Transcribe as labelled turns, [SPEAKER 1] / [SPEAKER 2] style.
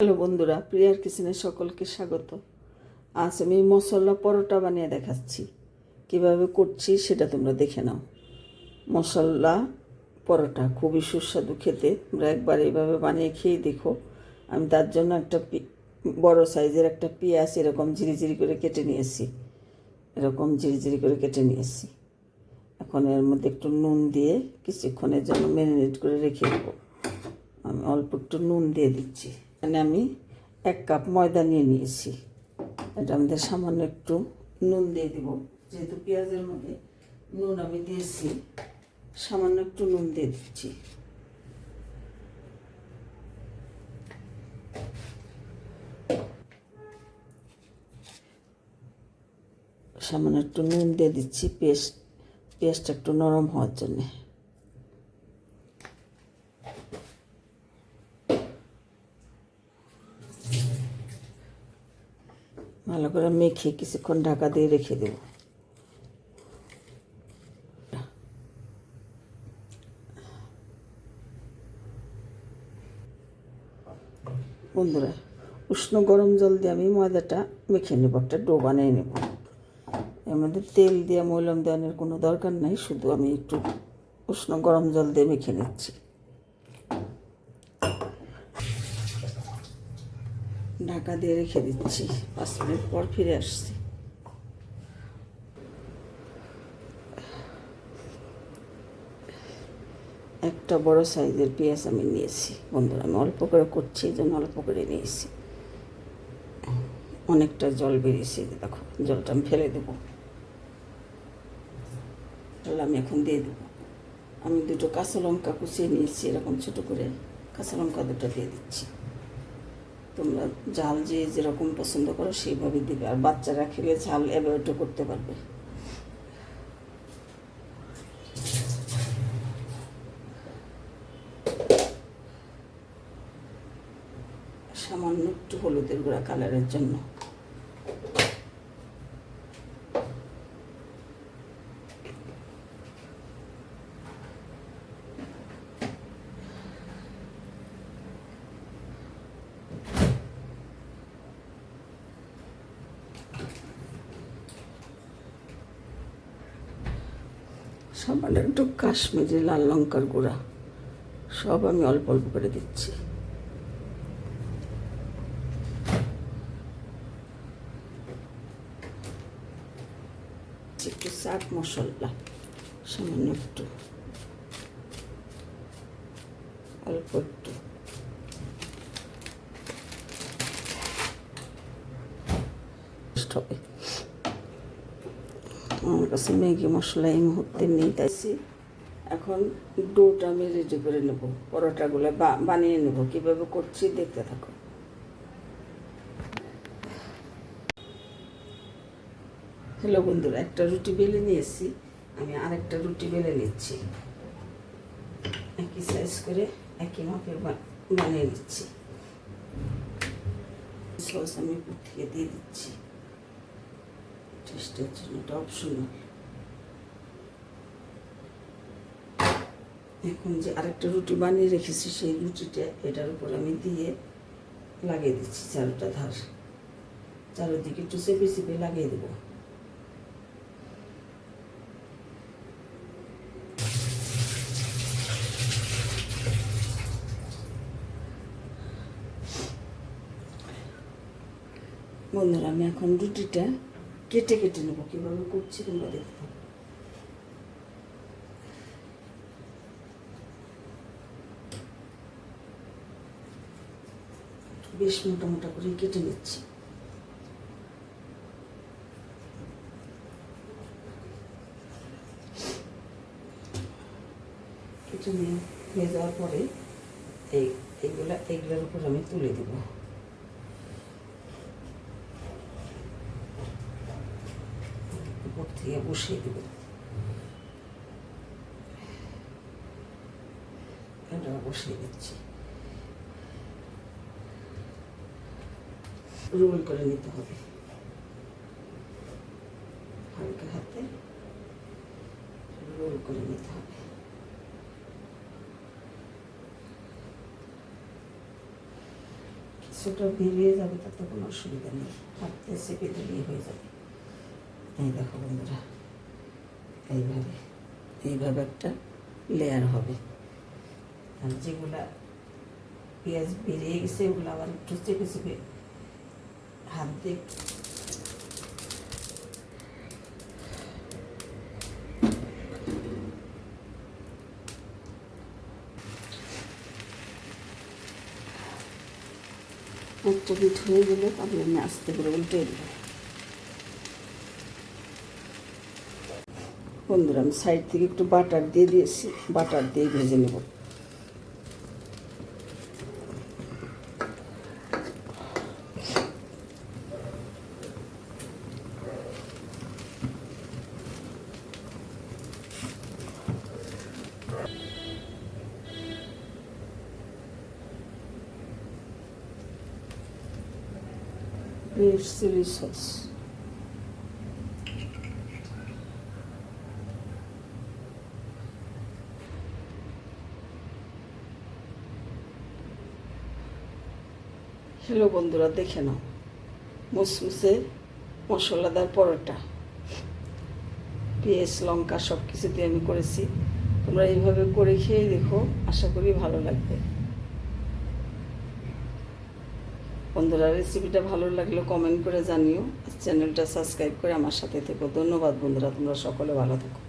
[SPEAKER 1] Hello বন্ধুরা, প্রিয়ার কিচেনে সকলকে স্বাগত। আজ আমি মশলা পরোটা বানিয়ে দেখাচ্ছি। কিভাবে করছি সেটা তোমরা দেখে নাও। মশলা পরোটা খুবই সুস্বাদু খেতে, তোমরা একবার এইভাবে বানিয়ে খেয়ে দেখো। আমি তার জন্য একটা বড় সাইজের একটা পেঁয়াজ এরকম ঝিরিঝিরি করে কেটে নিয়েছি। এখন এর মধ্যে একটু নুন দিয়ে কিছুক্ষণের জন্য ম্যারিনেট করে রেখে দেবো। আমি অল্প একটু নুন দিয়ে দিচ্ছি। এখানে আমি 1 কাপ ময়দা নিয়ে নিয়েছি। এটা আমাদের সামান্য একটু নুন দিয়ে দেব, যেহেতু পেঁয়াজের মধ্যে নুন আমি দিয়েছি, সামান্য একটু নুন দিয়ে দিচ্ছি। সামান্য একটু নুন দিয়ে দিচ্ছি পেঁয়াজটা একটু নরম হওয়ার জন্যে। ভালো করে মেখে কিছুক্ষণ ঢাকা দিয়ে রেখে দেব। বন্ধুরা, উষ্ণ গরম জল দিয়ে আমি ময়দাটা মেখে নেব, একটা ডো বানিয়ে নেব। এর মধ্যে তেল দিয়ে মলম দেওয়ানোর কোনো দরকার নাই, শুধু আমি একটু উষ্ণ গরম জল দিয়ে মেখে নিচ্ছি। ঢাকা দিয়ে রেখে দিচ্ছি, 5 মিনিট পর ফিরে আসছি। একটা বড় সাইজের পেঁয়াজ আমি নিয়েছি। বন্ধুরা, আমি অল্প করে করছি, এই জন্য অল্প করে নিয়েছি। অনেকটা জল বেরিয়েছে, দেখো জলটা আমি ফেলে দেবো। জল আমি এখন দিয়ে দেবো। আমি 2টো কাঁচা লঙ্কা কুচিয়ে নিয়েছি, এরকম ছোটো করে কাঁচা লঙ্কা 2টা দিয়ে দিচ্ছি। তোমরা ঝাল যে যেরকম পছন্দ করো সেইভাবে দিবে, আর বাচ্চারা খেলে ঝাল অ্যাভয়েডও করতে পারবে। সামান্য একটু হলুদের গুঁড়া কালারের জন্য। সামান্য একটু কাশ্মীরি লাল লঙ্কার গুঁড়া, সব আমি অল্প অল্প করে দিচ্ছি। একটু চাট মশলা, সামান্য একটু, অল্প একটু। হবে, আমার কাছে ম্যাগি মশলা এই মুহূর্তে নেই, তাইছি। এখন ডোটা আমি রেডি করে নেব, পরোটাগুলো বানিয়ে নেব। কীভাবে করছি দেখতে থাকো। হ্যালো বন্ধুরা, একটা রুটি বেলে নিয়েছি, আমি আরেকটা রুটি বেলে নিচ্ছি। একই সাইজ করে একই মাপের বানিয়ে নিচ্ছি। সস আমি উপর থেকে দিয়ে দিচ্ছি টেস্টের জন্য, এটা অপশনাল। এখন যে আরেকটা রুটি বানিয়ে রেখেছি, সেই রুটিটা এটার উপর আমি দিয়ে লাগিয়ে দিচ্ছি। চারোটা ধার, চারোদিকে একটু চেপে চেপে লাগিয়ে দেবো। বন্ধুরা, আমি এখন রুটিটা কেটে কেটে নেবো। কীভাবে করছি তোমরা দেখতে থাকো। বেশ মোটা মোটা করে কেটে নিচ্ছি। কেটে নিয়ে হয়ে যাওয়ার পরে এইগুলোর উপর আমি তুলে দেবো। উপর থেকে বসিয়ে দেবো। এটা বসিয়ে দিচ্ছি। রোল করে নিতে হবে হালকা হাতে, রোল করে নিতে হবে। কিছুটা বেরিয়ে যাবে, তাতে কোনো অসুবিধা নেই, হাতে চেপে দিলেই হয়ে যাবে। এই দেখো বন্ধুরা, এইভাবে এইভাবে একটা লেয়ার হবে। আর যেগুলা পেঁয়াজ বেরিয়ে গেছে ওগুলো আবার একটু চেপে চেপে হাত দিয়ে একটা পিঠ হয়ে গেলে তারপরে আমি আস্তে করে উল্টে দেবো। বন্ধুরা, আমি সাইড থেকে একটু বাটার দিয়ে দিয়েছি, বাটার দিয়ে ভেজে নেব। রেড চিলি সস, হ্যালো বন্ধুরা, দেখে নাও মুসমুসে মশলাদার পরোটা, পেঁয়াজ লঙ্কা সব কিছু দিয়ে আমি করেছি। তোমরা এইভাবে করে খেয়ে দেখো, আশা করি ভালো লাগবে। বন্ধুরা, রেসিপিটা ভালো লাগলে কমেন্ট করে জানিও, চ্যানেলটা সাবস্ক্রাইব করে আমার সাথে থেকো। ধন্যবাদ বন্ধুরা, তোমরা সকলে ভালো থেকো।